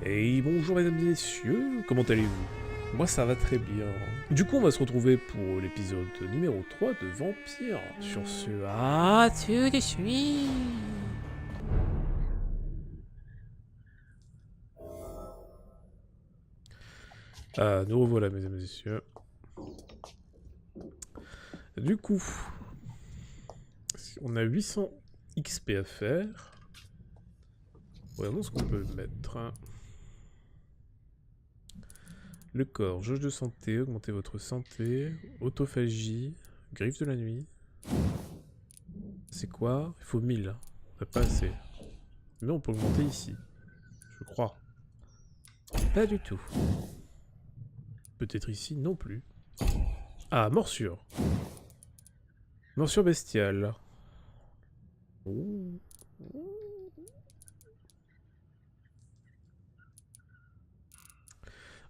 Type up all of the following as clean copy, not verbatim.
Et bonjour mesdames et messieurs, comment allez-vous? Moi ça va très bien. Du coup on va se retrouver pour l'épisode numéro 3 de Vampyr. Sur ce, à tout de suite. Nous revoilà mesdames et messieurs. Du coup, on a 800 XP à faire. Voyons ce qu'on peut mettre. Le corps, jauge de santé, augmentez votre santé, autophagie, griffe de la nuit. C'est quoi? Il faut 1000. On n'a pas assez. Mais on peut augmenter ici. Je crois. Pas du tout. Peut-être ici non plus. Ah, morsure. Morsure bestiale. Ouh.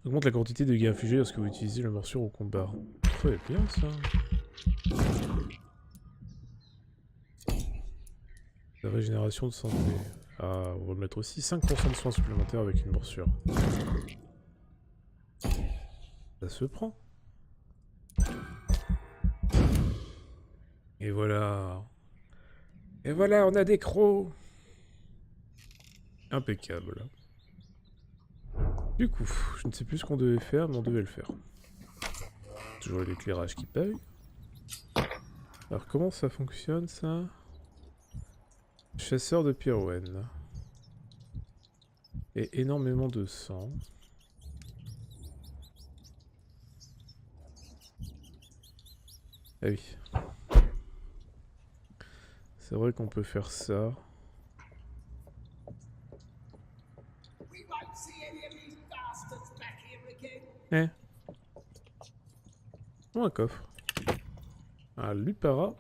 Augmente la quantité de gains infligés lorsque vous utilisez la morsure au combat. Très bien ça. La régénération de santé. Ah, on va mettre aussi 5% de soins supplémentaires avec une morsure. Ça se prend. Et voilà. Et voilà, on a des crocs. Impeccable. Du coup, je ne sais plus ce qu'on devait faire, mais on devait le faire. Toujours l'éclairage qui paye. Alors comment ça fonctionne ça? Chasseur de Pyrwen. Et énormément de sang. Ah oui. C'est vrai qu'on peut faire ça. Eh. Oh, un coffre. Un lupara.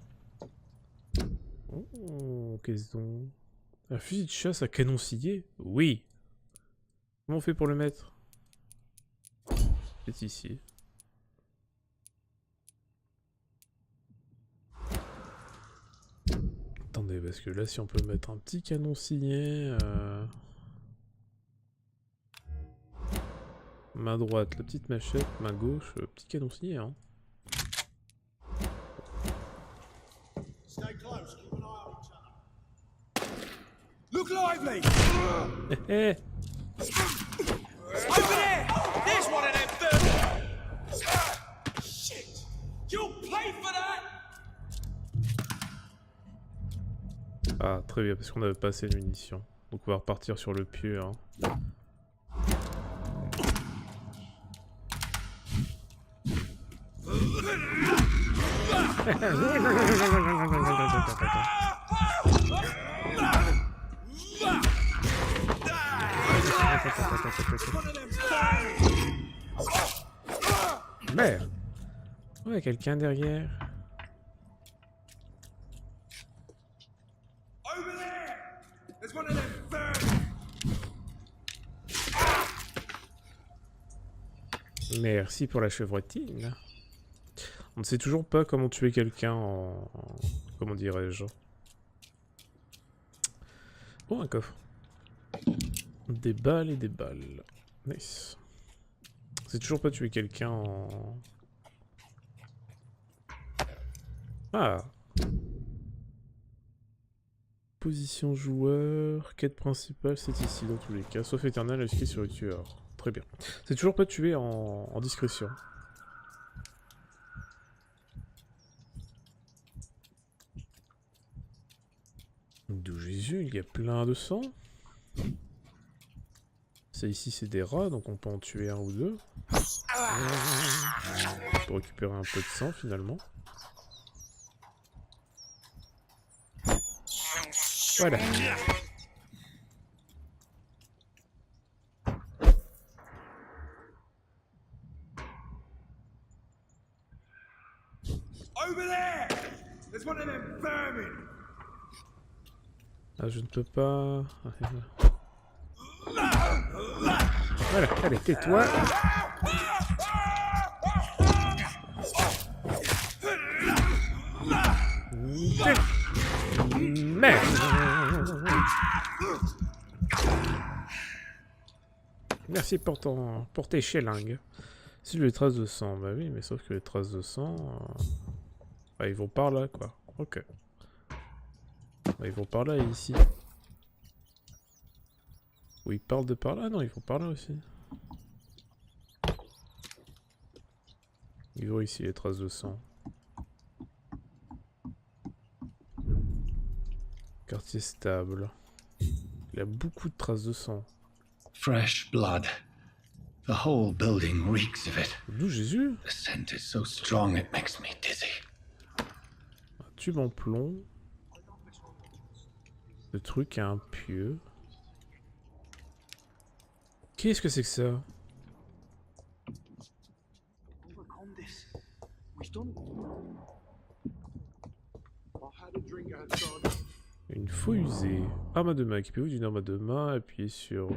Oh, qu'est-ce donc? Un fusil de chasse à canon scié? Oui. Comment on fait pour le mettre? C'est ici. Attendez, parce que là, si on peut mettre un petit canon scié... Main droite, la petite machette, main gauche, petit canon scié, hein. Look lively! Hé. Over there! There's one of them things! Shit! You'll pay for that! Ah, très bien, parce qu'on n'avait pas assez de munitions. Donc on va repartir sur le pieu, hein. Merde! Ouais, quelqu'un derrière. Over there! There's one of them things! Merci pour la chevrotine. On ne sait toujours pas comment tuer quelqu'un en... Comment dirais-je? Oh, un coffre. Des balles et des balles. Nice. On sait toujours pas tuer quelqu'un en... Ah. Position joueur. Quête principale, c'est ici dans tous les cas. Sauf éternel, inscrit sur le tueur. Très bien. C'est toujours pas tuer en discrétion. D'où Jésus, il y a plein de sang. Ça ici c'est des rats, donc on peut en tuer un ou deux. On peut récupérer un peu de sang finalement. Voilà. Over there! There's one of them vermin! Ah, je ne peux pas... Voilà, allez, tais-toi. Merde. Merci pour tes chélingues. Si les traces de sang, bah oui, mais sauf que les traces de sang... Bah, ils vont par là, quoi. Ok. Bah, ils vont par là et ici. Ou ils parlent de par là? Non, ils vont par là aussi. Ils vont ici, les traces de sang. Quartier stable. Il y a beaucoup de traces de sang. Fresh blood. The whole building reeks of it. D'où Jésus? The scent is so strong it makes me dizzy. Un tube en plomb. Ce truc a un pieu. Qu'est-ce que c'est que ça? Une faux usée. Arme à deux mains. Équipez-vous d'une arme à deux mains. Appuyez sur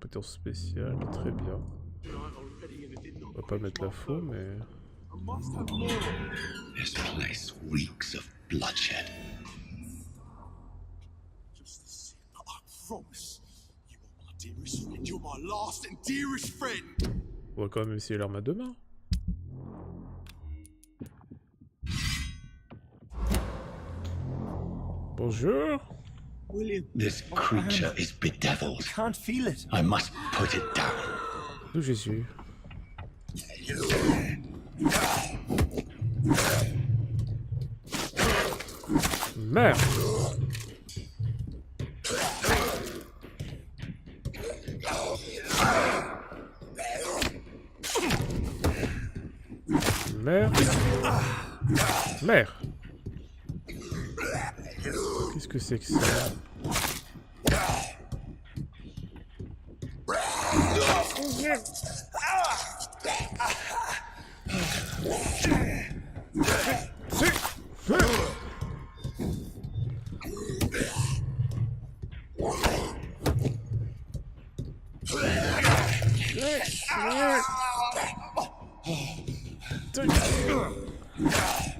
potence spéciale. Très bien. On va pas mettre la faux, mais... This place reeks of bloodshed. On va quand même essayer l'arme à deux mains. Bonjour. This creature is bedeviled. I can't feel it. I must put it down. D'où Jésus? Merde. Merde. Merde. Qu'est-ce que c'est que ça?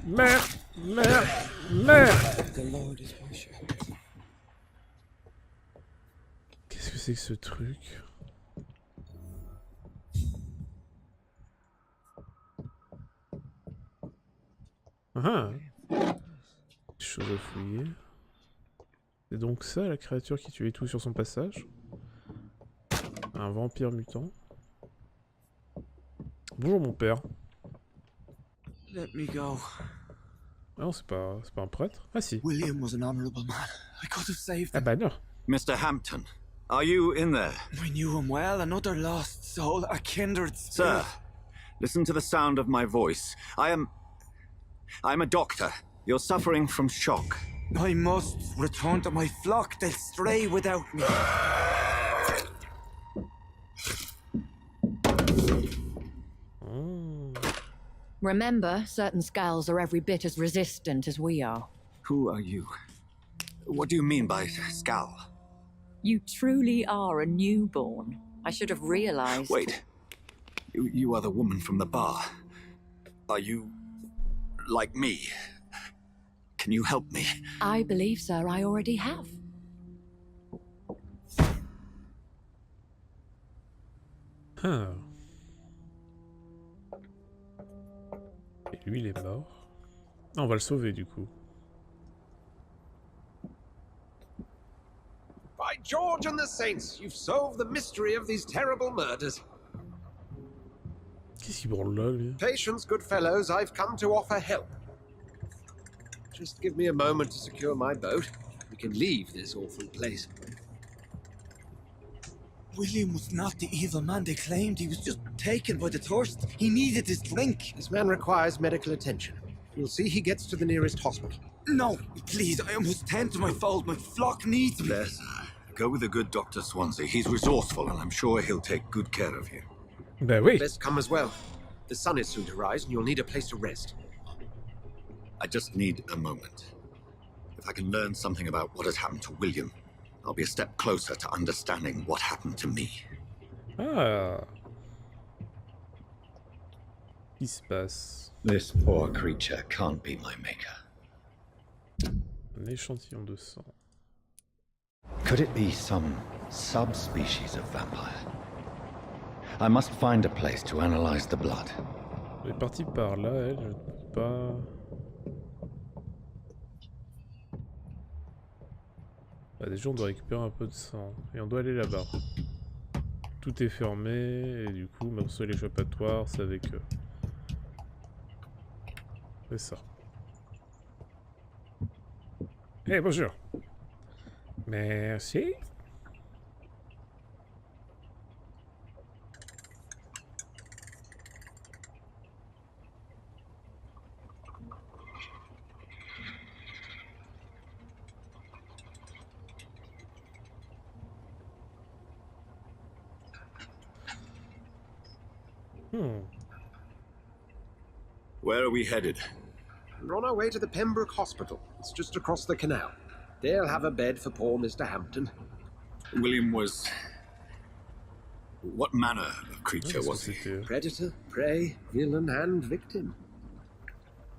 Merde, merde, merde. Qu'est-ce que c'est que ce truc? Ah, chose à fouiller. C'est donc ça la créature qui tuait tout sur son passage? Un vampire mutant. Bonjour mon père. Let me go. Ah non, c'est pas un prêtre. Ah si. William was an honorable man. I could have saved Ah him. bah non. Mr. Hampton, are you in there? I knew him well. Another lost soul, a kindred Sir, spirit. listen to the sound of my voice. I'm a doctor. You're suffering from shock. I must return to my flock. They'll stray without me. Remember, certain skulls are every bit as resistant as we are. Who are you? What do you mean by Scal? You truly are a newborn. I should have realized. Wait. You are the woman from the bar. Are you like me? Can you help me? I believe, sir, I already have. Ah. Et lui, il est mort. Ah, on va le sauver, du coup. By George and the Saints, you've solved the mystery of these terrible murders. Qu'est-ce qu'il branle là, lui? Patience, good fellows, I've come to offer help. Just give me a moment to secure my boat. We can leave this awful place. William was not the evil man they claimed. He was just taken by the thirst. He needed his drink. This man requires medical attention. You'll see he gets to the nearest hospital. No, please, I must tend to my fold. My flock needs me. There, sir. Go with the good Dr. Swansea. He's resourceful, and I'm sure he'll take good care of you. Bah oui. Best come as well. The sun is soon to rise, and you'll need a place to rest. I just need a moment. If I can learn something about what has happened to William, I'll be a step closer to understanding what happened to me. Ah. Qu'est-ce qui se passe? This poor creature can't be my maker. Un échantillon de sang. Could it be some subspecies of vampire? I must find a place to analyze the blood. Elle est partie par là, elle, je ne peux pas... Bah, déjà on doit récupérer un peu de sang. Et on doit aller là-bas. Tout est fermé, et du coup, mon seul échappatoire, c'est avec eux. C'est ça. Eh, bonjour. Merci. Where are we headed? We're on our way to the Pembroke Hospital. It's just across the canal. They'll have a bed for poor Mr. Hampton. William was... What manner of creature was he? Predator, prey, villain, and victim.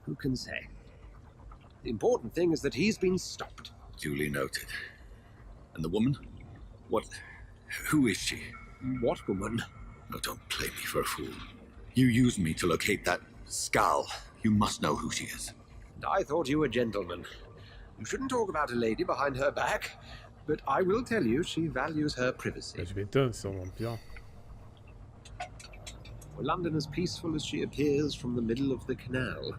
Who can say? The important thing is that he's been stopped. Duly noted. And the woman? What... Who is she? What woman? No, don't play me for a fool. You used me to locate that skull. You must know who she is. I thought you a gentleman. You shouldn't talk about a lady behind her back, but I will tell you she values her privacy. Je m'étonne, c'est un vampire. For London as peaceful as she appears from the middle of the canal.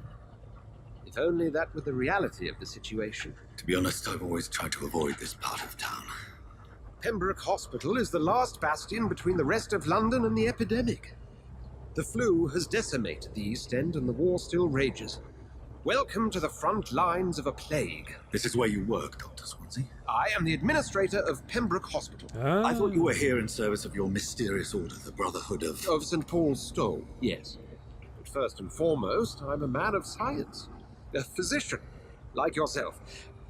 If only that were the reality of the situation. To be honest, I've always tried to avoid this part of town. Pembroke Hospital is the last bastion between the rest of London and the epidemic. The flu has decimated the East End and the war still rages. Welcome to the front lines of a plague. This is where you work, Dr. Swansea? I am the administrator of Pembroke Hospital. I thought you were here in service of your mysterious order, the Brotherhood of... Of St. Paul's Stole, yes. But first and foremost, I'm a man of science. A physician, like yourself.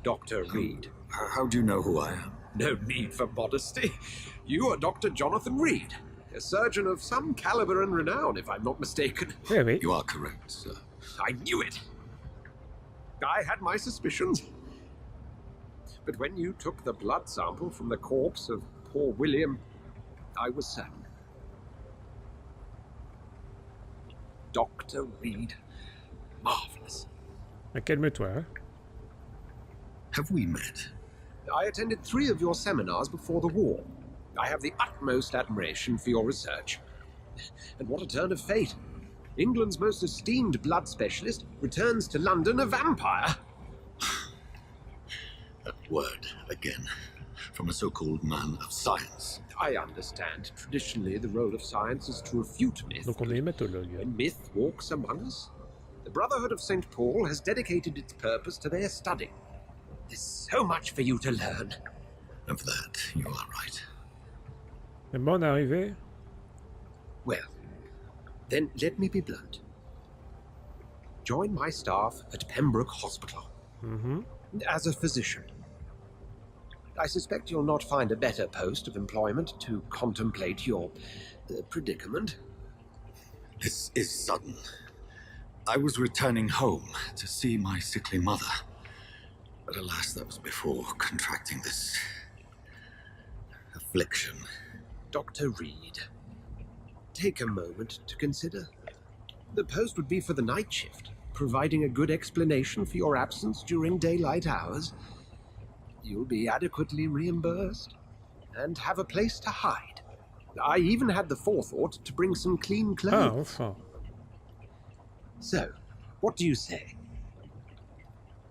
Dr. Reed. How do you know who I am? No need for modesty. You are Dr. Jonathan Reed, a surgeon of some caliber and renown, if I'm not mistaken. Oui. You are correct, sir. I knew it. I had my suspicions. But when you took the blood sample from the corpse of poor William, I was certain. Dr. Reed. Marvelous. Calme-toi, hein. Have we met? I attended 3 of your seminars before the war. I have the utmost admiration for your research. And what a turn of fate. England's most esteemed blood specialist returns to London a vampire. That word, again. From a so-called man of science. I understand. Traditionally, the role of science is to refute myth. Donc on est hématologue. When myth walks among us, the Brotherhood of St. Paul has dedicated its purpose to their study. There's so much for you to learn. Of that, you are right. C'est bon, on est arrivé. Well, then let me be blunt. Join my staff at Pembroke Hospital. As a physician. I suspect you'll not find a better post of employment to contemplate your predicament. This is sudden. I was returning home to see my sickly mother. But alas, that was before contracting this... affliction. Dr. Reed, take a moment to consider. The post would be for the night shift, providing a good explanation for your absence during daylight hours. You'll be adequately reimbursed, and have a place to hide. I even had the forethought to bring some clean Ah, clothes. enfin. So, what do you say?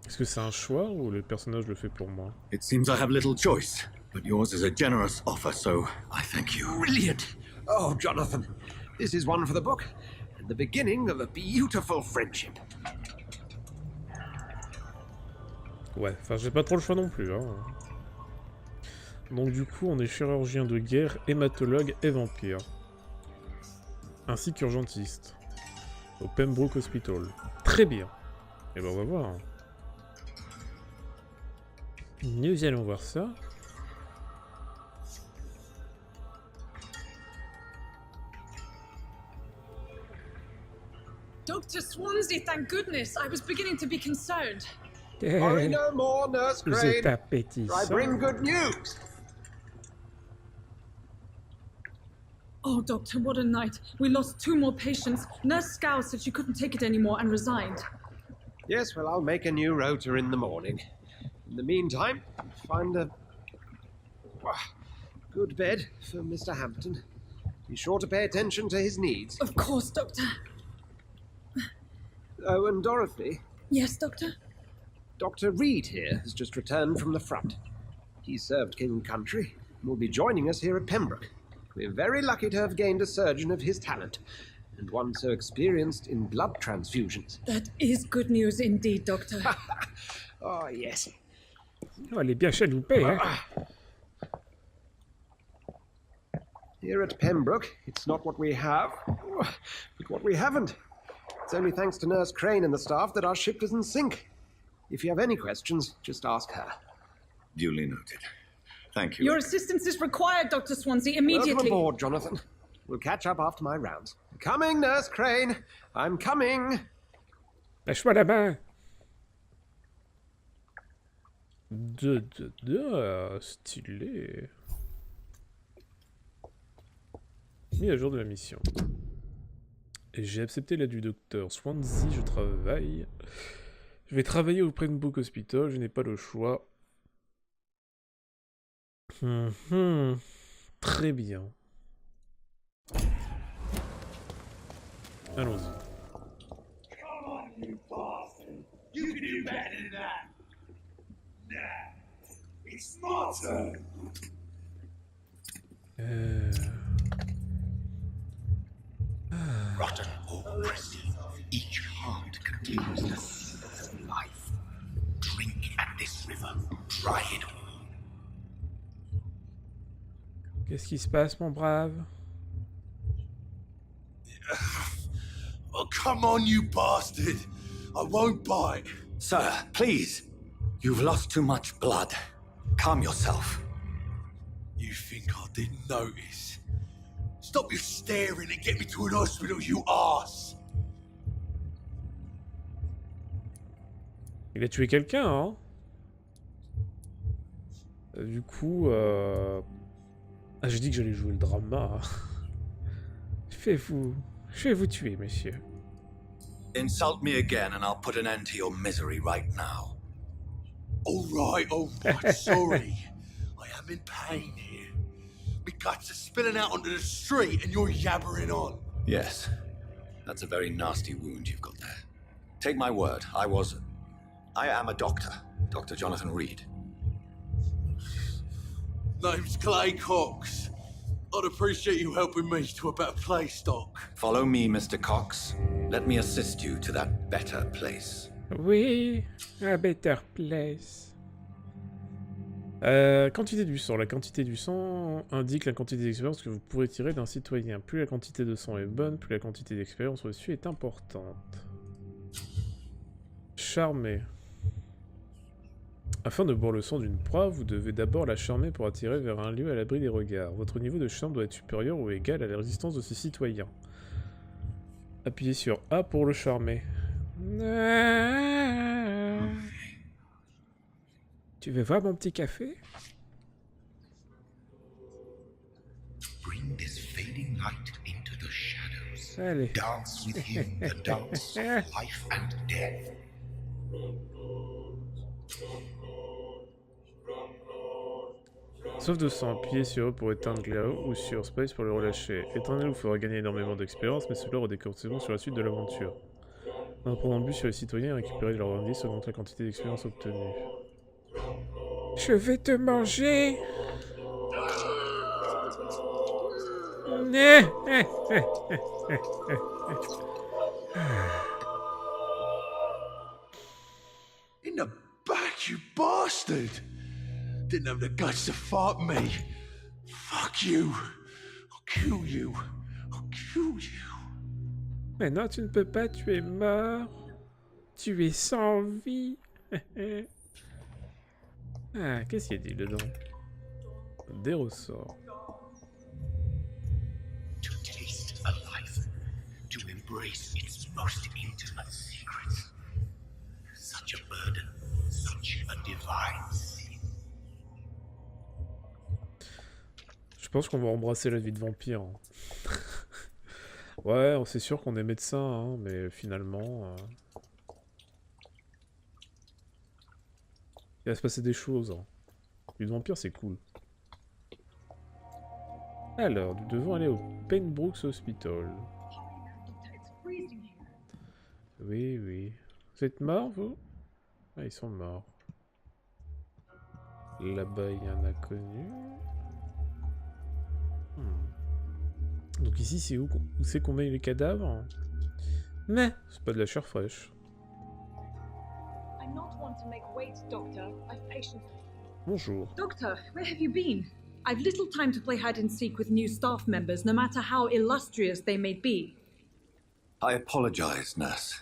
Est-ce que c'est un choix ou le personnage le fait pour moi? It seems I have little choice, but yours is a generous offer, so I thank you. Brilliant! Oh, Jonathan, this is one for the book, and the beginning of a beautiful friendship. Ouais, enfin j'ai pas trop le choix non plus, hein. Donc du coup on est chirurgien de guerre, hématologue et vampire. Ainsi qu'urgentiste. Au Pembroke Hospital. Très bien. Et ben on va voir. Nous allons voir ça. Dr. Swansea, thank goodness. I was beginning to be concerned. Worry no more, Nurse Vous Crane. êtes appétissant. I bring good news. Oh, Doctor, what a night. We lost 2 more patients. Nurse Scow said she couldn't take it anymore and resigned. Yes, well, I'll make a new rota in the morning. In the meantime, find a good bed for Mr. Hampton. Be sure to pay attention to his needs. Of course, Doctor. Oh, and Dorothy, Yes, Doctor? Dr. Reed here has just returned from the front. He served King and Country and will be joining us here at Pembroke. We're very lucky to have gained a surgeon of his talent, and one so experienced in blood transfusions. That is good news indeed, Doctor. Oh, yes. Oh, elle est bien chaloupée, hein. Here at Pembroke, it's not what we have, but what we haven't. It's only thanks to Nurse Crane and the staff that our ship doesn't sink. If you have any questions, just ask her. Duly noted. Thank you. Your assistance is required, Dr. Swansea, immediately. Welcome aboard, Jonathan. We'll catch up after my rounds. Coming, Nurse Crane. I'm coming. Lâche-moi la main. Stylé. Mis à jour de la mission. Et j'ai accepté l'aide du docteur Swansea, je travaille. Je vais travailler au Pembroke Hospital, je n'ai pas le choix. Très bien. Allons-y. Come on, you bastard! You can do better than that! Nah, it's my turn! Rotten or pristine, each heart contains the seed of life. Drink at this river, try it all. Qu'est-ce qui se passe, mon brave? Oh, come on, you bastard! I won't bite! Sir, please. You've lost too much blood. Calm yourself. You think I didn't notice? Stop your staring and get me to an hospital, you arse! Il a tué quelqu'un, hein? Du coup, Ah, j'ai dit que j'allais jouer le drama. Je vais vous tuer, monsieur. Insult me again and I'll put an end to your misery right now. All right, sorry. I am in pain here. My guts are spilling out onto the street and you're yabbering on. Yes, that's a very nasty wound you've got there. Take my word, I am a doctor, Dr. Jonathan Reed. Name's Clay Cox. I'd appreciate you helping me to a better place, Doc. Follow me, Mr. Cox. Let me assist you to that better place. Oui, a better place. Quantité du sang. La quantité du sang indique la quantité d'expérience que vous pourrez tirer d'un citoyen. Plus la quantité de sang est bonne, plus la quantité d'expérience reçue est importante. Charmer. Afin de boire le sang d'une proie, vous devez d'abord la charmer pour attirer vers un lieu à l'abri des regards. Votre niveau de charme doit être supérieur ou égal à la résistance de ses citoyens. Appuyez sur A pour le charmer. Tu veux voir mon petit café? Bring this fading light into the shadows. Allez. Dance with him the dance of life and death. Sauf de sang, appuyez sur E pour éteindre Glao ou sur Space pour le relâcher. Éteindre vous fera gagner énormément d'expérience, mais cela aura des conséquences sur la suite de l'aventure. En prenant but sur les citoyens et récupérer leur indice augmente la quantité d'expérience obtenue. Je vais te manger! In the back, you bastard! Didn't have the guts to fight me. Fuck you. I'll kill you. I'll kill you. Mais non, tu ne peux pas, tu es mort. Tu es sans vie. Ah, qu'est-ce qu'il y a dit dedans? Des ressorts. To taste a life, to embrace its most intimate secrets. Such a burden, such a divine sin. Je pense qu'on va embrasser la vie de vampire. Hein. Ouais, c'est sûr qu'on est médecin, hein, mais finalement... il va se passer des choses. Hein. Du vampire, c'est cool. Alors, nous devons aller au Pembroke Hospital. Oui, oui. Vous êtes morts, vous? Ah, ils sont morts. Là-bas, il y a un inconnu. Donc ici, c'est où c'est qu'on met les cadavres? Mais c'est pas de la chair fraîche. Bonjour. Doctor, where have you been? I've little time to play hide and seek with new staff members, no matter how illustrious they may be. I apologize, nurse.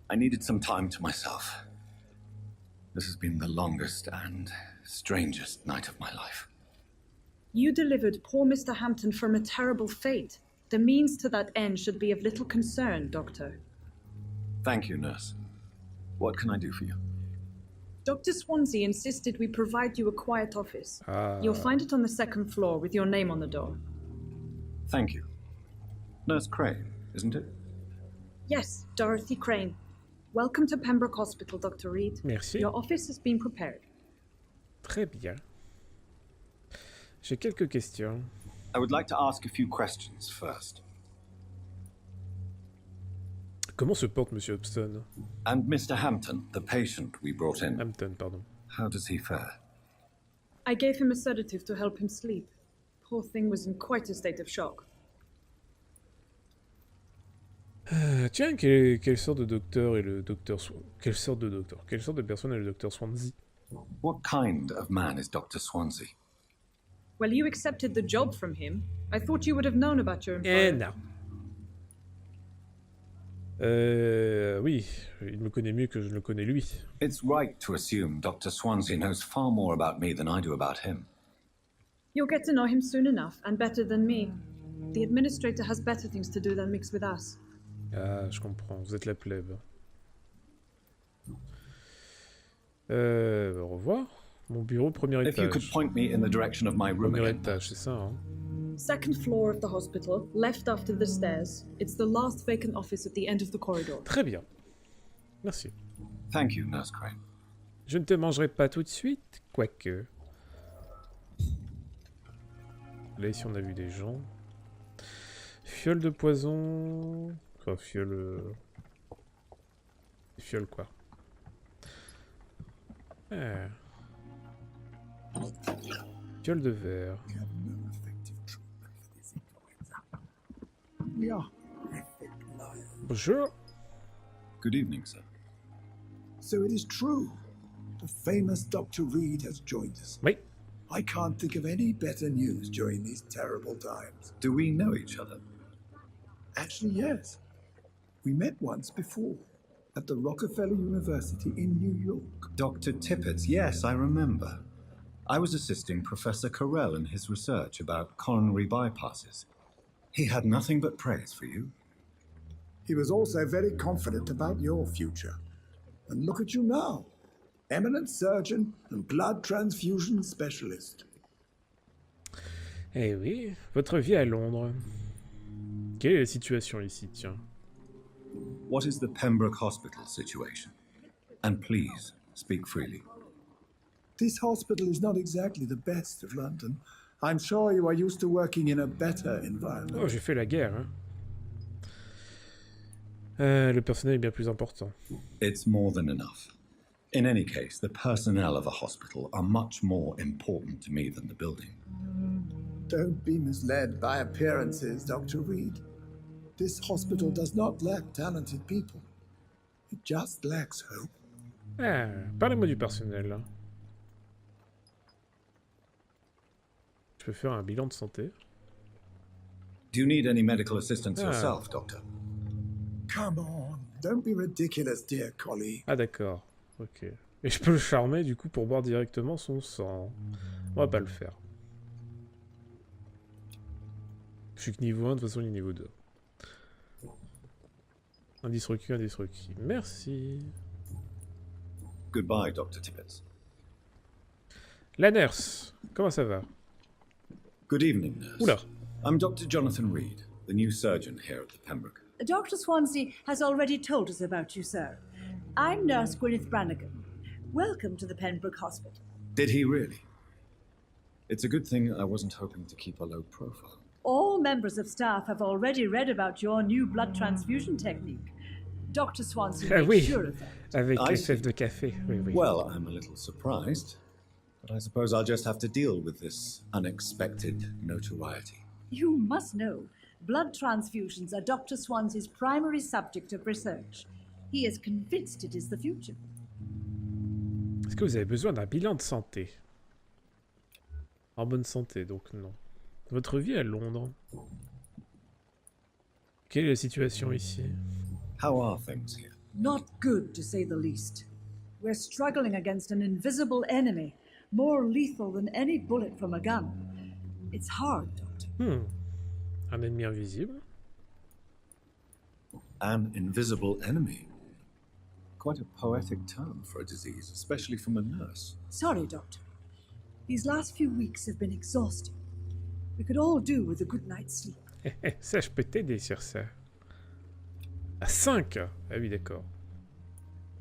I needed some time to myself. This has been the longest and strangest night of my life. You delivered poor Mr. Hampton from a terrible fate. The means to that end should be of little concern, Doctor. Thank you, nurse. What can I do for you? Dr. Swansea insisted we provide you a quiet office. You'll find it on the second floor with your name on the door. Thank you. Nurse Crane, isn't it? Yes, Dorothy Crane. Welcome to Pembroke Hospital, Dr. Reed. Merci. Your office has been prepared. Très bien. J'ai quelques questions. I would like to ask a few questions first. Comment se porte Monsieur Hobson? And Mr. Hampton, the patient we brought in. Hampton, pardon. How does he fare? I gave him a sedative to help him sleep. Poor thing was in quite a state of shock. Tiens, quelle sorte de docteur est le docteur Quelle sorte de personne est le docteur Swansea? What kind of man is Dr. Swansea? Well, you accepted the job from him. I thought you would have known about your employer. Non. Oui, il me connaît mieux que je le connais lui. It's right to assume Dr. Swansea knows far more about me than I do about him. You'll get to know him soon enough, and better than me. The administrator has better things to do than mix with us. Ah, je comprends, vous êtes la plèbe. Au revoir. Mon bureau, premier If you could étage. point me in the direction of my room Premier again. étage, c'est ça, hein? Second floor of the hospital, left after the stairs. It's the last vacant office at the end of the corridor. Très bien. Merci. Thank you, Nurse Crane. Je ne te mangerai pas tout de suite, quoique. Là, ici, on a vu des gens. Fiole de poison... Enfin, fiole... Fiole, quoi. Ah. Fiole de verre. Bonjour. Good evening, sir. So it is true. The famous Dr. Reed has joined us. Oui. I can't think of any better news during these terrible times. Do we know each other? Actually, yes. We met once before, at the Rockefeller University in New York. Dr. Tippett, yes, I remember. I was assisting Professor Carell in his research about coronary bypasses. He had nothing but praise for you. He was also very confident about your future. And look at you now. Eminent surgeon and blood transfusion specialist. Eh oui, votre vie à Londres. Quelle est la situation ici, tiens? What is the Pembroke Hospital situation? And please, speak freely. This hospital is not exactly the best of London. I'm sure you are used to working in a better environment. Oh, j'ai fait la guerre, hein. Le personnel est bien plus important. It's more than enough. In any case, the personnel of a hospital are much more important to me than the building. Don't be misled by appearances, Dr. Reed. This hospital does not lack talented people. It just lacks hope. Ah, parlez-moi du personnel. Je peux faire un bilan de santé. Do you need any medical assistance yourself, Doctor? Come on, don't be ridiculous, dear colleague. Ah d'accord, ok. Et je peux le charmer du coup pour boire directement son sang. On va pas le faire. Je suis que niveau 1, de toute façon il est niveau 2. Indice requis, indice requis. Merci. Goodbye, Dr. Tippett. La nurse, comment ça va? Good evening, nurse. Oula. I'm Dr. Jonathan Reed, the new surgeon here at the Pembroke. Dr. Swansea has already told us about you, sir. I'm Nurse Gwyneth Brannigan. Welcome to the Pembroke Hospital. Did he really? It's a good thing I wasn't hoping to keep a low profile. All members of staff have already read about your new blood transfusion technique. Dr. Swansea Ah made oui, sure of that. avec I les see. fèves de café. Oui, oui. Well, I'm a little surprised, but I suppose I'll just have to deal with this unexpected notoriety. You must know, blood transfusions are Dr. Swansea's primary subject of research. He is convinced it is the future. Est-ce que vous avez besoin d'un bilan de santé? En bonne santé, donc non. Votre vie à Londres. Quelle est la situation ici? How are things here? Not good, to say the least. We're struggling against an invisible enemy, more lethal than any bullet from a gun. It's hard, Doctor. Un ennemi invisible? An invisible enemy. Quite a poetic term for a disease, especially from a nurse. Sorry, Doctor. These last few weeks have been exhausting. We could all do with a good night's sleep. Ça, je peux t'aider sur ça. À 5! Ah oui, d'accord.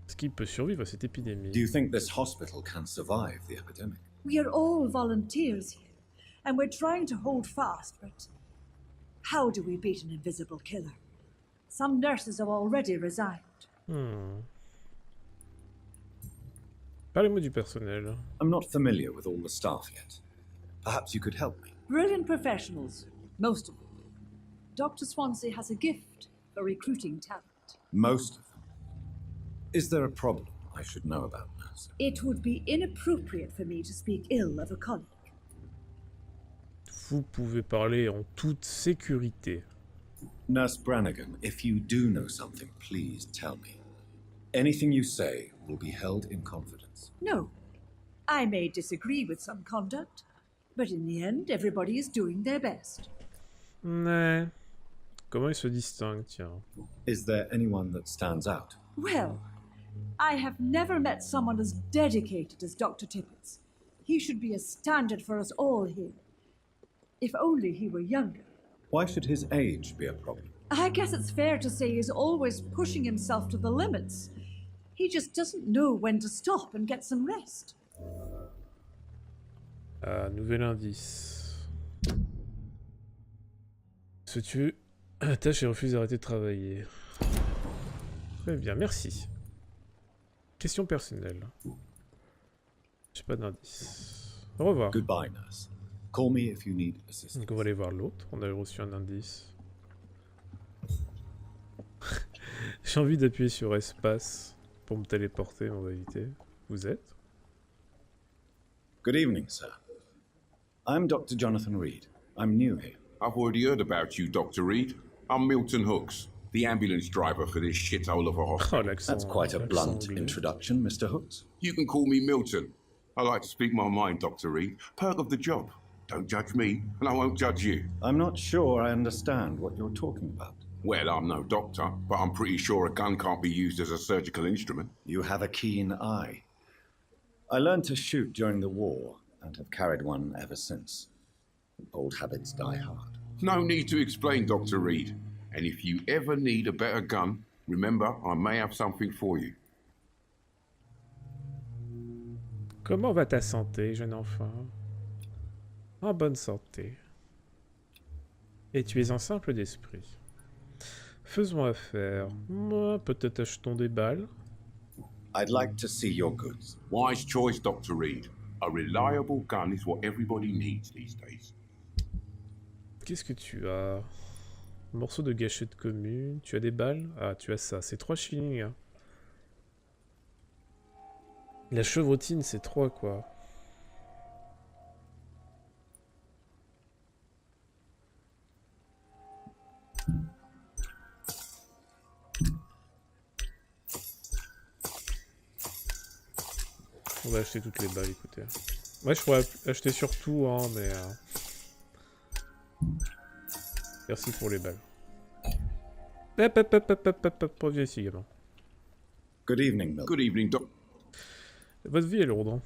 Est-ce qu'il peut survivre à cette épidémie? Do you think this hospital can survive the epidemic? We are all volunteers here, and we're trying to hold fast, but how do we beat an invisible killer? Some nurses have already resigned. Parlez-moi du personnel. I'm not familiar with all the staff yet. Perhaps you could help me. Brilliant professionals, most of them. Dr. Swansea has a gift for recruiting talent. Most of them. Is there a problem I should know about, nurse? It would be inappropriate for me to speak ill of a colleague. Vous pouvez parler en toute sécurité. Nurse Brannigan, if you do know something, please tell me. Anything you say will be held in confidence. No, I may disagree with some conduct, but in the end, everybody is doing their best. Ouais. Comment il se distingue, tiens? Is there anyone that stands out? Well, I have never met someone as dedicated as Dr. Tippets. He should be a standard for us all here. If only he were younger. Why should his age be a problem? I guess it's fair to say he's always pushing himself to the limits. He just doesn't know when to stop and get some rest. Nouvel indice. Se tuer à la tâche et refuse d'arrêter de travailler. Très bien, merci. Question personnelle. J'ai pas d'indice. Au revoir. Goodbye, nurse. Call me if you need assistance. Donc on va aller voir l'autre. On a reçu un indice. J'ai envie d'appuyer sur espace pour me téléporter, on va éviter. Vous êtes? Good evening, sir. I'm Dr. Jonathan Reed. I'm new here. I've already heard about you, Dr. Reed. I'm Milton Hooks, the ambulance driver for this shithole of a hospital. Oh, l'accent. That's quite a blunt anglais. introduction, Mr. Hooks. You can call me Milton. I like to speak my mind, Dr. Reed. Perk of the job. Don't judge me, and I won't judge you. I'm not sure I understand what you're talking about. Well, I'm no doctor, but I'm pretty sure a gun can't be used as a surgical instrument. You have a keen eye. I learned to shoot during the war and have carried one ever since. Old habits die hard. No need to explain, Dr. Reed. And if you ever need a better gun, remember, I may have something for you. Comment va ta santé, jeune enfant? En bonne santé. Et tu es un simple d'esprit. Faisons affaire. Moi, peut-être achetons des balles. I'd like to see your goods. Wise choice, Dr. Reed. A reliable gun is what everybody needs these days. Qu'est-ce que tu as? Morceau de gâchette commune. Tu as des balles? Ah, tu as ça. C'est 3 shillings. Hein. La chevrotine, c'est 3, quoi. On va acheter toutes les balles, écoutez. Ouais, je pourrais acheter surtout, hein, mais... Merci pour les balles. Hop, reviens ici, gamin. Good evening, Milton. Good evening, Doc. Votre vie est lourde, hein.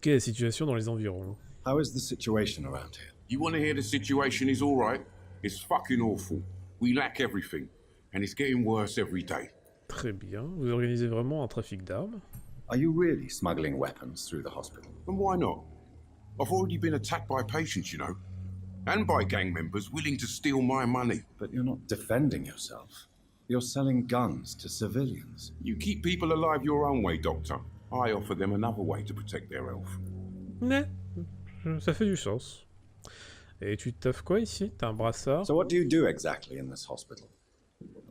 Quelle est la situation dans les environs? How is the situation around here? You want to hear the situation is all right? It's fucking awful. We lack everything, and it's getting worse every day. Très bien. Vous organisez vraiment un trafic d'armes? Are you really smuggling weapons through the hospital? And why not? I've already been attacked by patients, you know, and by gang members willing to steal my money. But you're not defending yourself. You're selling guns to civilians. You keep people alive your own way, Doctor. I offer them another way to protect their health. Ouais, ça fait du sens. Et tu taffes quoi ici? T'as un brassard? So what do you do exactly in this hospital?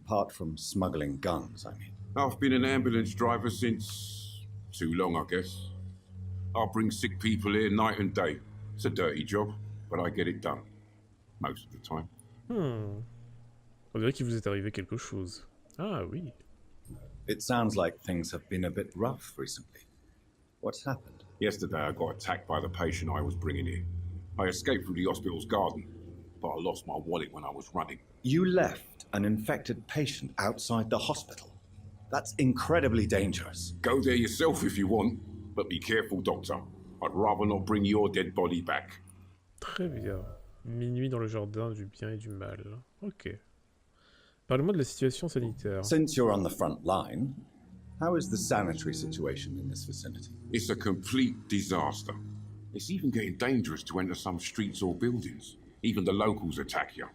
Apart from smuggling guns, I mean. I've been an ambulance driver since... too long, I guess. I bring sick people here night and day. It's a dirty job, but I get it done. Most of the time. On dirait qu'il vous est arrivé quelque chose. Ah oui. It sounds like things have been a bit rough recently. What's happened? Yesterday I got attacked by the patient I was bringing in. I escaped through the hospital's garden, but I lost my wallet when I was running. You left an infected patient outside the hospital? That's incredibly dangerous. Go there yourself if you want, but be careful, Doctor. I'd rather not bring your dead body back. Très bien. Minuit dans le jardin du bien et du mal. Ok. Parlez-moi de la situation sanitaire. Since you're on the front line, how is the sanitary situation in this vicinity? It's a complete disaster. It's even getting dangerous to enter some streets or buildings. Even the locals attack you.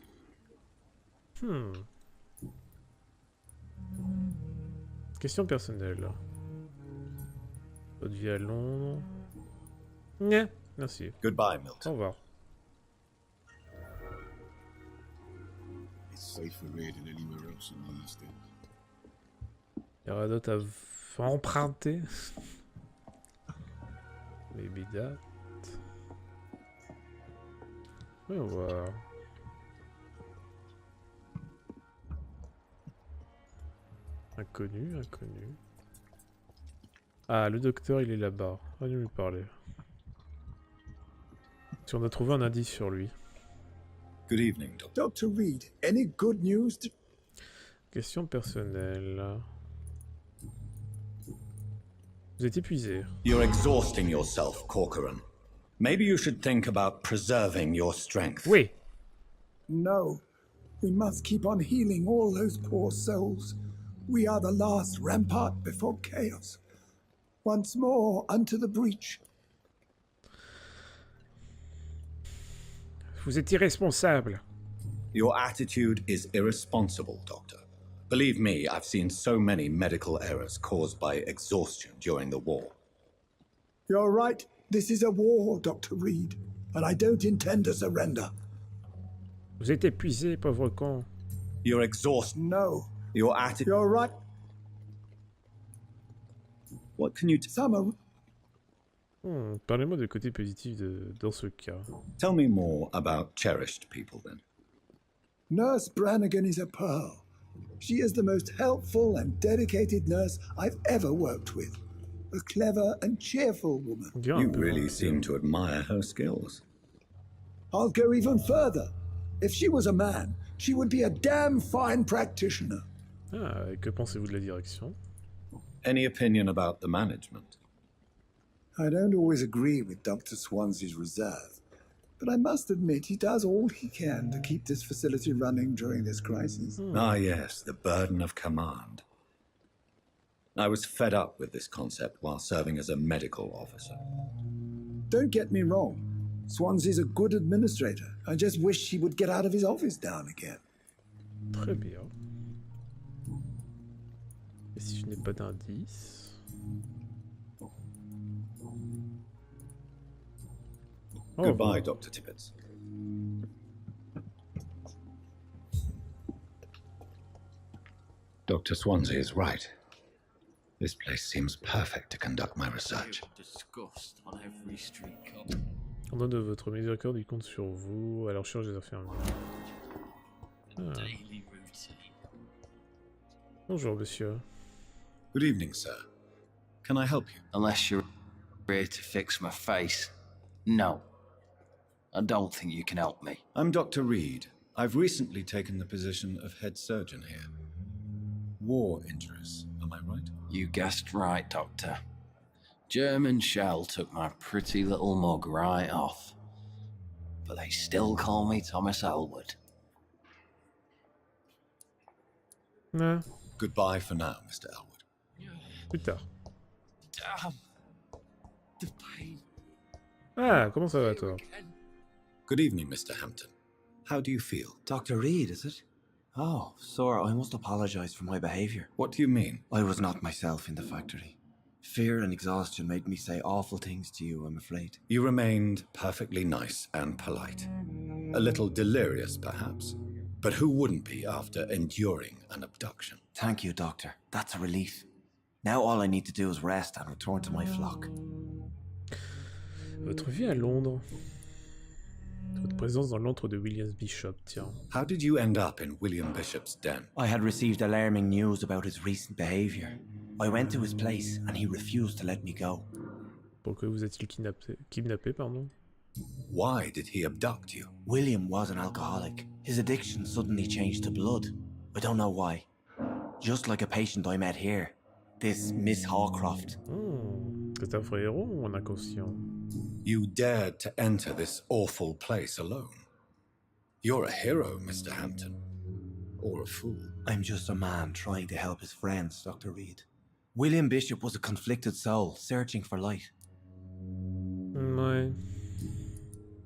Question personnelle. Votre vie à Londres. Ouais, merci. Goodbye, Au Milton. revoir. It's safer here than anywhere else in the East End. Il y aura d'autres à emprunter. Maybe that. Voyons voir. Inconnu, inconnu. Ah, le docteur, il est là-bas. On va lui parler. Si on a trouvé un indice sur lui. Good evening, Doctor. Dr. Reed, any good news? Question personnelle. Vous êtes épuisé. You're exhausting yourself, Corcoran. Maybe you should think about preserving your strength. Oui. No. We must keep on healing all those poor souls. We are the last rampart before chaos. Once more unto the breach. Vous êtes irresponsable. Your attitude is irresponsible, Doctor. Believe me, I've seen so many medical errors caused by exhaustion during the war. You're right. This is a war, Dr. Reed, and I don't intend to surrender. Vous êtes épuisé, pauvre con. You're exhausted. No. Your attitude. You're right. What can you Summer. Parlez-moi du côté positif dans ce cas. tell me more about cherished people then? Nurse Brannigan is a pearl. She is the most helpful and dedicated nurse I've ever worked with. A clever and cheerful woman. You really seem to admire her skills. I'll go even further. If she was a man, she would be a damn fine practitioner. Ah, et que pensez-vous de la direction? Any opinion about the management? I don't always agree with Dr. Swansea's reserve, but I must admit he does all he can to keep this facility running during this crisis. Ah, yes, the burden of command. I was fed up with this concept while serving as a medical officer. Don't get me wrong. Swansea's a good administrator. I just wish he would get out of his office now and again. Très bien. Et si je n'ai pas d'indice? Goodbye, Dr. Tippett. Dr. Swansea is right. This place seems perfect to conduct my research. Disgust on every street corner. On donne de votre miséricorde, il compte sur vous à la recherche des infirmiers. Daily routine. Bonjour, monsieur. Good evening, sir. Can I help you? Unless you're here to fix my face. No. I don't think you can help me. I'm Dr. Reed. I've recently taken the position of head surgeon here. War injuries, am I right? You guessed right, Doctor. German shell took my pretty little mug right off. but they still call me Thomas Elwood. Ah, Goodbye for now, Mr. Elwood. plus tard. Damn. The pain. Ah, comment ça va, toi? Good evening, Mr. Hampton. How do you feel? Dr. Reed, is it? Oh, sir, I must apologize for my behavior. What do you mean? I was not myself in the factory. Fear and exhaustion made me say awful things to you, I'm afraid. You remained perfectly nice and polite. A little delirious, perhaps. But who wouldn't be after enduring an abduction? Thank you, Doctor. That's a relief. Now all I need to do is rest and return to my flock. Votre vie à Londres. Votre présence dans l'antre de William Bishop, tiens. How did you end up in William Bishop's den? I had received alarming news about his recent behavior. I went to his place and he refused to let me go. Pourquoi vous êtes-il kidnappé, pardon? Why did he abduct you? William was an alcoholic. His addiction suddenly changed to blood. I don't know why. Just like a patient I met here. This Miss Hawcroft. C'est un frérot ou un inconscient? You dared to enter this awful place alone. You're a hero, Mr. Hampton. Or a fool. I'm just a man trying to help his friends, Dr. Reed. William Bishop was a conflicted soul, searching for light. Ouais.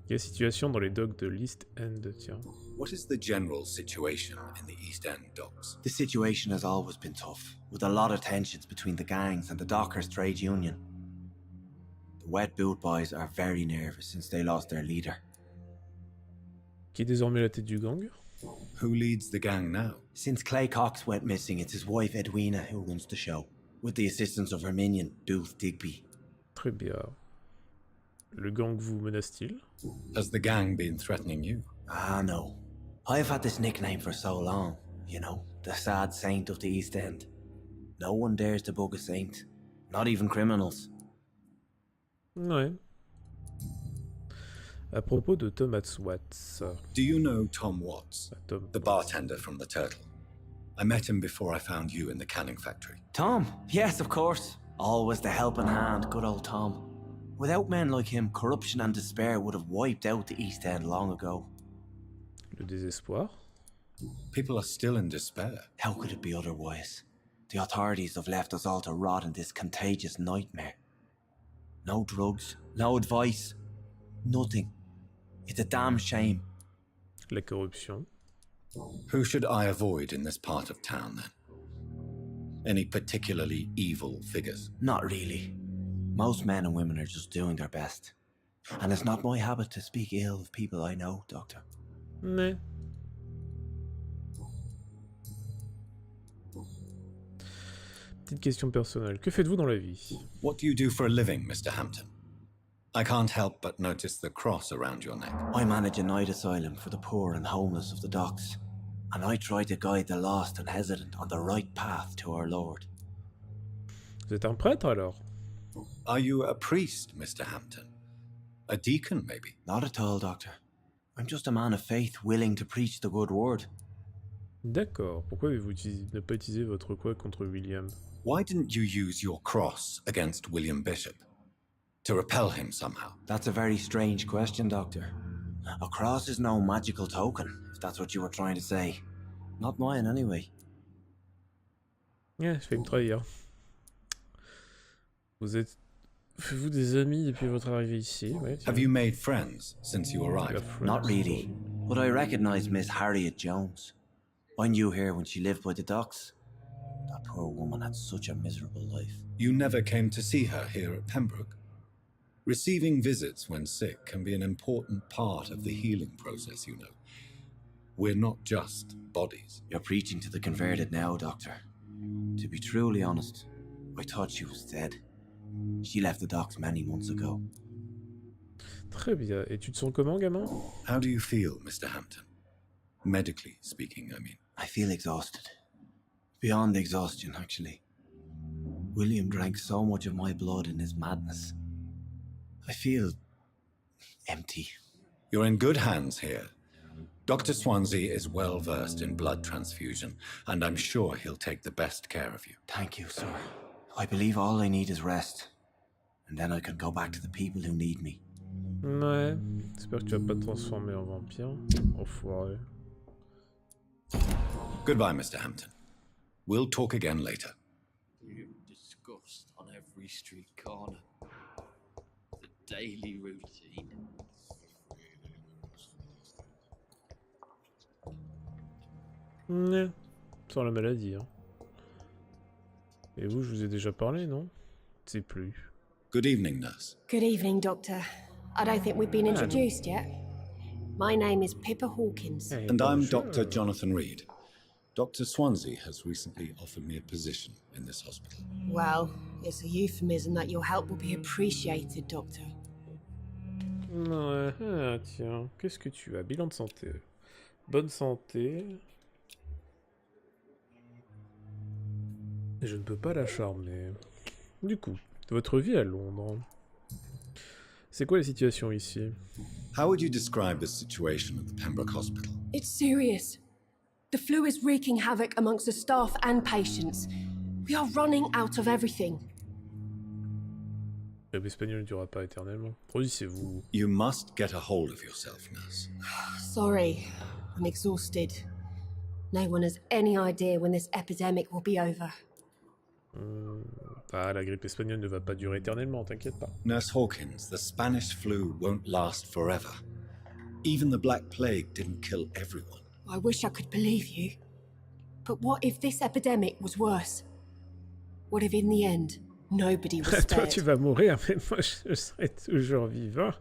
Quelle situation dans les docks de l'East End, tiens. What is the general situation in the East End docks? The situation has always been tough, with a lot of tensions between the gangs and the Dockers' trade union. The Wet Boot Boys are very nervous since they lost their leader. Qui est désormais la tête du gang? Who leads the gang now? Since Clay Cox went missing, it's his wife Edwina who runs the show, with the assistance of her minion, Booth Digby. Très bien. Le gang vous menace-t-il? Has the gang been threatening you? Ah, no. I've had this nickname for so long, you know, the sad saint of the East End. No one dares to bug a saint, not even criminals. Ouais. À propos de Thomas Watts. Do you know Tom Watts, Tom the bartender from the Turtle? I met him before I found you in the canning factory. Tom? Yes, of course. Always the helping hand, good old Tom. Without men like him, corruption and despair would have wiped out the East End long ago. Le désespoir. People are still in despair. How could it be otherwise? The authorities have left us all to rot in this contagious nightmare. No drugs, no advice, nothing. It's a damn shame. La corruption. Who should I avoid in this part of town, then? Any particularly evil figures? Not really. Most men and women are just doing their best. And it's not my habit to speak ill of people I know, Doctor. Mais... Petite question personnelle. Que faites-vous dans la vie? What do you do for a living, Mr. Hampton? I can't help but notice the cross around your neck. I manage a night asylum for the poor and homeless of the docks. And I try to guide the lost and hesitant on the right path to our Lord. Vous êtes un prêtre alors? Are you a priest, Mr. Hampton? A deacon, maybe? Not at all, Doctor. I'm just a man of faith willing to preach the good word. D'accord. Pourquoi avez-vous ne pas utiliser votre quoi contre William? Why didn't you use your cross against William Bishop? To repel him somehow? That's a very strange question, Doctor. A cross is no magical token, if that's what you were trying to say. Not mine, anyway. Yeah, je vais me trahir. Faites-vous des amis depuis votre arrivée ici? Ouais, Have you made friends since you arrived? Not really, but I recognize Miss Harriet Jones. I knew her when she lived by the docks. That poor woman had such a miserable life. You never came to see her here at Pembroke? Receiving visits when sick can be an important part of the healing process, you know. We're not just bodies. You're preaching to the converted now, Doctor. To be truly honest, I thought she was dead. She left the docks many months ago. Très bien. Et tu te sens comment, gamin? How do you feel, Mr. Hampton? Medically speaking, I mean. I feel exhausted. Beyond exhaustion, actually. William drank so much of my blood in his madness. I feel empty. You're in good hands here. Dr. Swansea is well versed in blood transfusion, and I'm sure he'll take the best care of you. Thank you, sir. I believe all I need is rest, and then I can go back to the people who need me. Ouais, j'espère que tu vas pas te transformer en vampire. Enfoiré. Goodbye, Mr. Hampton. We'll talk again later. Disgust on every street corner. The daily routine. Ouais, sans la maladie, hein. Et vous, je vous ai déjà parlé, non? Je sais plus. Good evening, nurse. Good evening, Doctor. I don't think we've been introduced yet. My name is Pippa Hawkins. Hey, And I'm bonjour. Dr. Jonathan Reed. Dr. Swansea has recently offered me a position in this hospital. Well, it's a euphemism that your help will be appreciated, Doctor. Ouais, ah, tiens, qu'est-ce que tu as? Bilan de santé. Bonne santé. Et je ne peux pas la charmer. Du coup, votre vie à Londres. C'est quoi la situation ici? How would you describe the situation at the Pembroke Hospital? It's serious. The flu is wreaking havoc amongst the staff and patients. We are running out of everything. Le espagnol ne durera pas éternellement. Produisez-vous. You must get a hold of yourself, nurse. Sorry, I'm exhausted. No one has any idea when this epidemic will be over. Ah, la grippe espagnole ne va pas durer éternellement, t'inquiète pas. Nurse Hawkins, the Spanish flu won't last forever. Even the Black Plague didn't kill everyone. I wish I could believe you. But what if this epidemic was worse? What if in the end, nobody was Toi, spared? tu vas mourir, mais moi, je serai toujours vivant.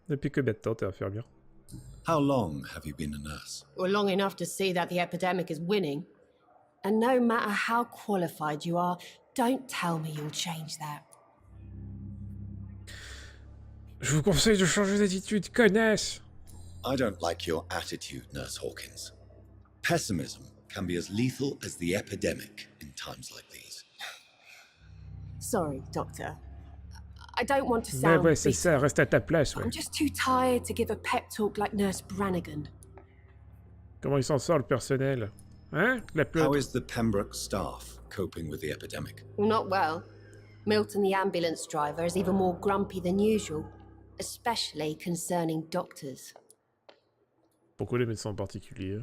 Depuis combien de temps t'es infirmière? How long have you been a nurse? Well, long enough to see that the epidemic is winning. And no matter how qualified you are, don't tell me you'll change that. Je vous conseille de changer d'attitude, connasse! I don't like your attitude, Nurse Hawkins. Pessimism can be as lethal as the epidemic in times like these. Sorry, Doctor. I don't want to Ouais, sound ouais, c'est bitter. ça, reste à ta place, ouais. I'm just too tired to give a pep talk like Nurse Brannigan. Comment il s'en sort, le personnel? Hein? La How pleutre. is the Pembroke staff coping with the epidemic? Well, not well. Milton, the ambulance driver, is even more grumpy than usual, especially concerning doctors. Pourquoi les médecins en particulier?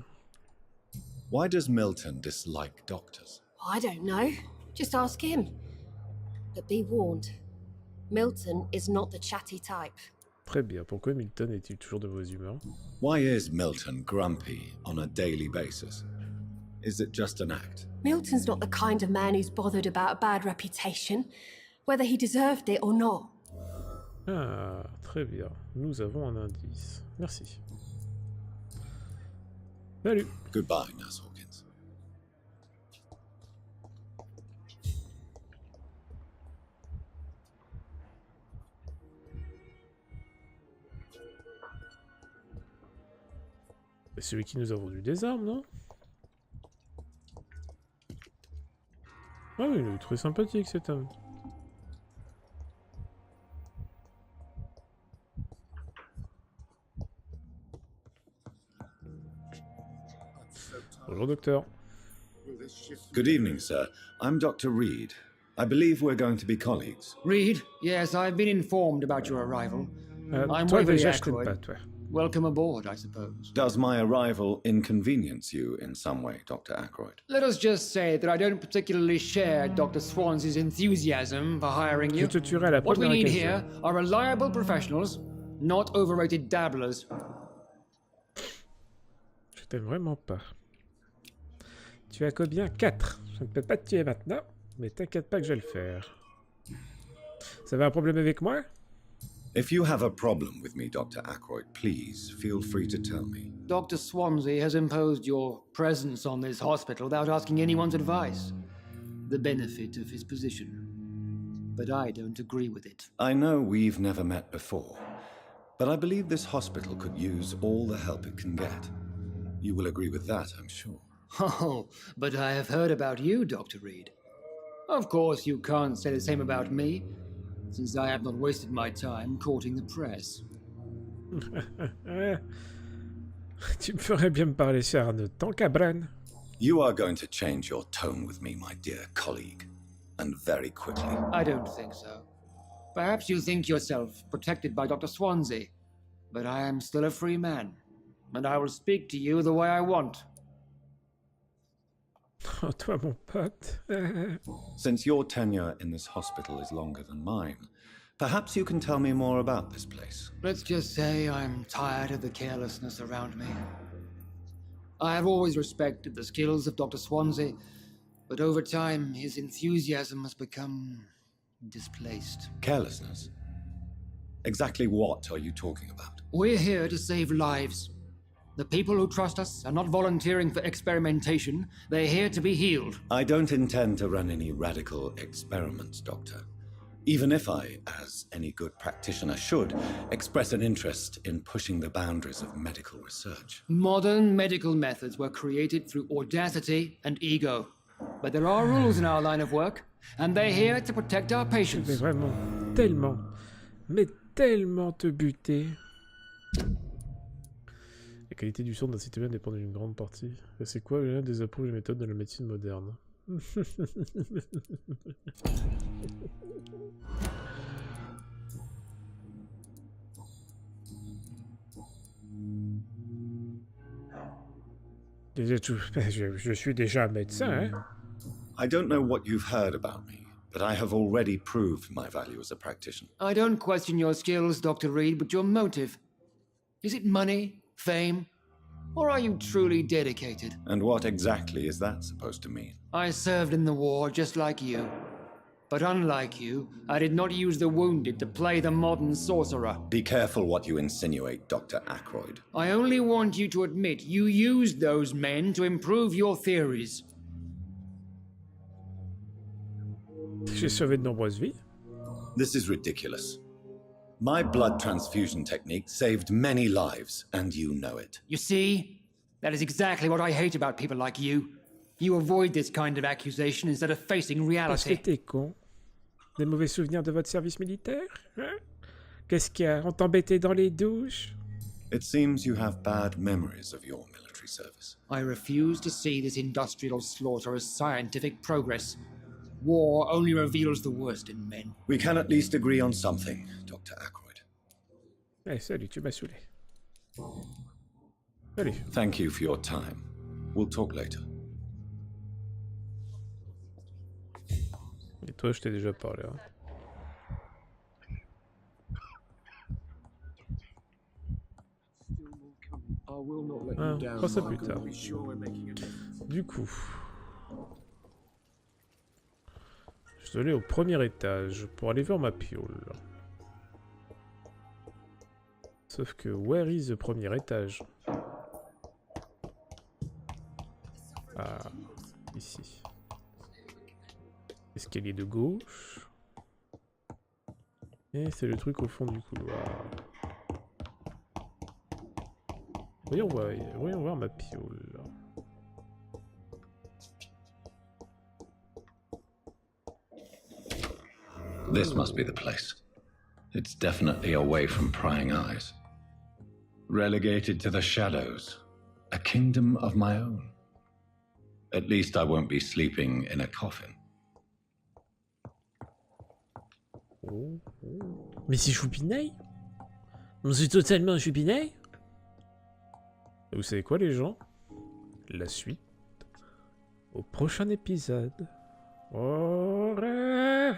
Why does Milton dislike doctors? I don't know. Just ask him. But be warned, Milton is not the chatty type. Très bien, pourquoi Milton est-il toujours de mauvaise humeur? Why is Milton grumpy on a daily basis? Is it just an act? Milton's not the kind of man who's bothered about a bad reputation, whether he deserved it or not. Ah, très bien. Nous avons un indice. Merci. Salut. Goodbye, Nurse Hawkins. C'est celui qui nous a vendu des armes, non? Ah oui, il est très sympathique cet homme. Bonjour docteur. Good evening, sir. I'm Dr. Reed. I believe we're going to be colleagues. Reed, yes, I've been informed about your arrival. I'm Toi Waverly déjà je t'aime Ackroyd. pas, toi. Welcome aboard, I suppose. Does my arrival inconvenience you in some way, Dr. Ackroyd? Let us just say that I don't particularly share Dr. Swansea's enthusiasm for hiring Je you. te tuerai à la What we première need occasion. here are reliable professionals, not overrated dabblers. Je t'aime vraiment pas. Tu as combien? 4. Je ne peux pas te tuer maintenant, mais t'inquiète pas que je vais le faire. Ça va un problème avec moi? If you have a problem with me, Dr. Ackroyd, please feel free to tell me. Dr. Swansea has imposed your presence on this hospital without asking anyone's advice. The benefit of his position. But I don't agree with it. I know we've never met before, but I believe this hospital could use all the help it can get. You will agree with that, I'm sure. Oh, but I have heard about you, Dr. Reed. Of course, you can't say the same about me, since I have not wasted my time courting the press. Tu me ferais bien me parler sur un autre temps, cabran. You are going to change your tone with me, my dear colleague, and very quickly. I don't think so. Perhaps you think yourself protected by Dr. Swansea, but I am still a free man, and I will speak to you the way I want. Oh, toi, mon pote. Since your tenure in this hospital is longer than mine, perhaps you can tell me more about this place. Let's just say I'm tired of the carelessness around me. I have always respected the skills of Dr. Swansea, but over time his enthusiasm has become displaced. Carelessness? Exactly what are you talking about? We're here to save lives. The people who trust us are not volunteering for experimentation. They're here to be healed. I don't intend to run any radical experiments, Doctor. Even if I, as any good practitioner should, express an interest in pushing the boundaries of medical research. Modern medical methods were created through audacity and ego. But there are rules in our line of work, and they're here to protect our patients. Mais vraiment, tellement te buter. La qualité du son d'un citoyen dépend d'une grande partie. Et c'est quoi l'un des approches et méthodes de la médecine moderne? Je suis déjà un médecin, hein? I don't know what you've heard about me, but I have already proved my value as a practitioner. I don't question your skills, Dr. Reed, but your motive. Is it money, fame, or are you truly dedicated? And what exactly is that supposed to mean? I served in the war just like you. But unlike you, I did not use the wounded to play the modern sorcerer. Be careful what you insinuate, Dr. Ackroyd. I only want you to admit you used those men to improve your theories. J'ai sauvé de nombreuses vies. This is ridiculous. My blood transfusion technique saved many lives, and you know it. You see? That is exactly what I hate about people like you. You avoid this kind of accusation instead of facing Parce que reality. t'es con. Des mauvais souvenirs de votre service militaire, hein? Qu'est-ce qu'il y a? On t'embêtait dans les douches? It seems you have bad memories of your military service. I refuse to see this industrial slaughter as scientific progress. War only reveals the worst in men. We can at least agree on something, Dr. Ackroyd. Eh, salut, tu m'as saoulé. Salut. Thank you for your time. We'll talk later. Et toi, je t'ai déjà parlé. Hein. Ah, on fera ça plus tard. Du coup, je dois aller au premier étage pour aller vers ma piole. Sauf que, where is the premier étage? Ah, ici. Escalier de gauche. Et c'est le truc au fond du couloir. Voyons voir ma piole. This must be the place. It's definitely away from prying eyes. Relegated to the shadows. A kingdom of my own. At least I won't be sleeping in a coffin. Oh, oh. Mais c'est Choupinaille? C'est totalement Choupinaille? Vous savez quoi les gens? La suite au prochain épisode. Au revoir.